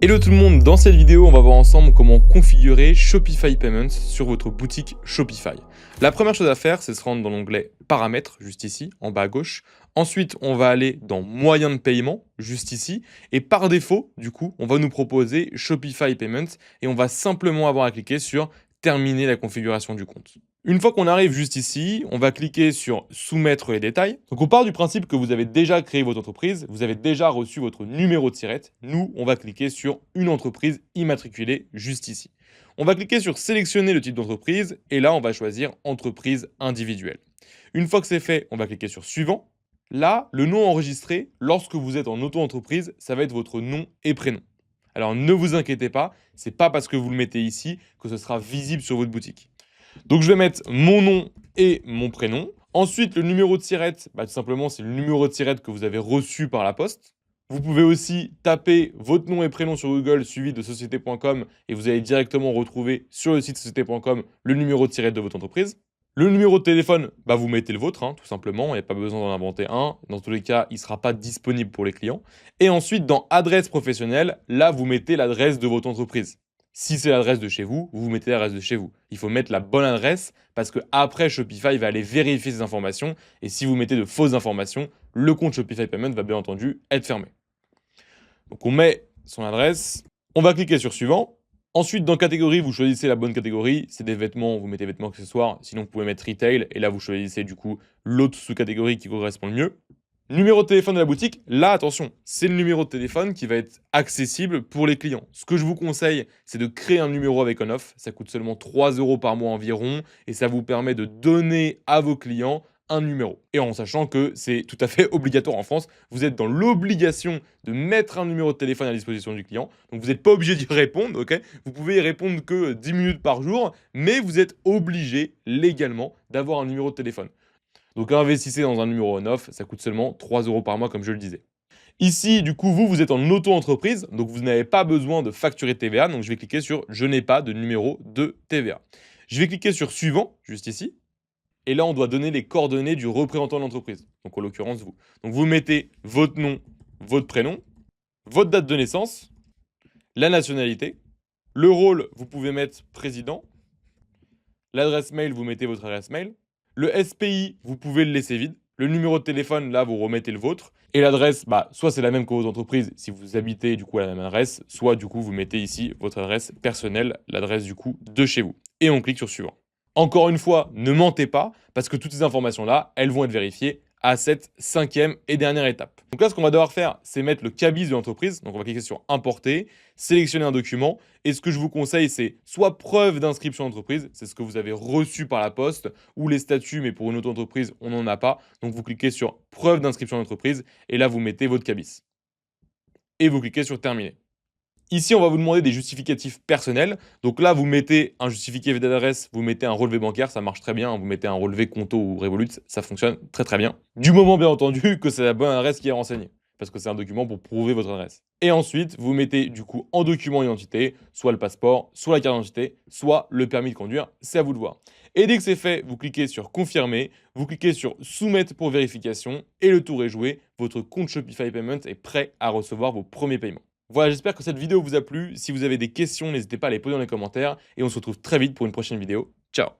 Hello tout le monde, dans cette vidéo on va voir ensemble comment configurer Shopify Payments sur votre boutique Shopify. La première chose à faire c'est se rendre dans l'onglet paramètres juste ici en bas à gauche. Ensuite on va aller dans moyens de paiement juste ici et par défaut du coup on va nous proposer Shopify Payments et on va simplement avoir à cliquer sur terminer la configuration du compte. Une fois qu'on arrive juste ici, on va cliquer sur soumettre les détails. Donc on part du principe que vous avez déjà créé votre entreprise, vous avez déjà reçu votre numéro de SIRET. Nous, on va cliquer sur une entreprise immatriculée juste ici. On va cliquer sur sélectionner le type d'entreprise et là on va choisir entreprise individuelle. Une fois que c'est fait, on va cliquer sur suivant. Là, le nom enregistré, lorsque vous êtes en auto-entreprise, ça va être votre nom et prénom. Alors ne vous inquiétez pas, c'est pas parce que vous le mettez ici que ce sera visible sur votre boutique. Donc je vais mettre mon nom et mon prénom. Ensuite, le numéro de SIRET, tout simplement, c'est le numéro de SIRET que vous avez reçu par la poste. Vous pouvez aussi taper votre nom et prénom sur Google suivi de société.com et vous allez directement retrouver sur le site société.com le numéro de SIRET de votre entreprise. Le numéro de téléphone, vous mettez le vôtre, tout simplement, il n'y a pas besoin d'en inventer un. Dans tous les cas, il ne sera pas disponible pour les clients. Et ensuite, dans adresse professionnelle, là, vous mettez l'adresse de votre entreprise. Si c'est l'adresse de chez vous, vous mettez l'adresse de chez vous. Il faut mettre la bonne adresse parce que après Shopify va aller vérifier ces informations et si vous mettez de fausses informations, le compte Shopify Payment va bien entendu être fermé. Donc on met son adresse, on va cliquer sur suivant. Ensuite, dans catégorie, vous choisissez la bonne catégorie. C'est des vêtements, vous mettez vêtements accessoires. Sinon, vous pouvez mettre retail. Et là, vous choisissez du coup l'autre sous-catégorie qui correspond le mieux. Numéro de téléphone de la boutique. Là, attention, c'est le numéro de téléphone qui va être accessible pour les clients. Ce que je vous conseille, c'est de créer un numéro avec on-off. Ça coûte seulement 3 € par mois environ. Et ça vous permet de donner à vos clients un numéro. Et en sachant que c'est tout à fait obligatoire en France, vous êtes dans l'obligation de mettre un numéro de téléphone à disposition du client. Donc vous n'êtes pas obligé d'y répondre, ok? Vous pouvez y répondre que 10 minutes par jour, mais vous êtes obligé légalement d'avoir un numéro de téléphone. Donc investissez dans un numéro on-off, ça coûte seulement 3 € par mois comme je le disais. Ici, du coup, vous êtes en auto-entreprise, donc vous n'avez pas besoin de facturer TVA, donc je vais cliquer sur « Je n'ai pas de numéro de TVA ». Je vais cliquer sur « Suivant », juste ici. Et là, on doit donner les coordonnées du représentant de l'entreprise. Donc, en l'occurrence, vous. Donc, vous mettez votre nom, votre prénom, votre date de naissance, la nationalité. Le rôle, vous pouvez mettre président. L'adresse mail, vous mettez votre adresse mail. Le SPI, vous pouvez le laisser vide. Le numéro de téléphone, là, vous remettez le vôtre. Et l'adresse, soit c'est la même que vos entreprises si vous habitez du coup à la même adresse, soit du coup vous mettez ici votre adresse personnelle, l'adresse du coup de chez vous. Et on clique sur suivant. Encore une fois, ne mentez pas, parce que toutes ces informations-là, elles vont être vérifiées à cette 5e et dernière étape. Donc là, ce qu'on va devoir faire, c'est mettre le cabis de l'entreprise. Donc on va cliquer sur importer, sélectionner un document. Et ce que je vous conseille, c'est soit preuve d'inscription d'entreprise, c'est ce que vous avez reçu par la poste, ou les statuts, mais pour une autre entreprise, on n'en a pas. Donc vous cliquez sur preuve d'inscription d'entreprise, et là, vous mettez votre cabis. Et vous cliquez sur terminer. Ici, on va vous demander des justificatifs personnels. Donc là, vous mettez un justificatif d'adresse, vous mettez un relevé bancaire, ça marche très bien. Vous mettez un relevé Conto ou Revolut, ça fonctionne très très bien. Du moment, bien entendu, que c'est la bonne adresse qui est renseignée. Parce que c'est un document pour prouver votre adresse. Et ensuite, vous mettez du coup en document d'identité, soit le passeport, soit la carte d'identité, soit le permis de conduire, c'est à vous de voir. Et dès que c'est fait, vous cliquez sur confirmer, vous cliquez sur soumettre pour vérification et le tour est joué. Votre compte Shopify Payment est prêt à recevoir vos premiers paiements. Voilà, j'espère que cette vidéo vous a plu. Si vous avez des questions, n'hésitez pas à les poser dans les commentaires. Et on se retrouve très vite pour une prochaine vidéo. Ciao!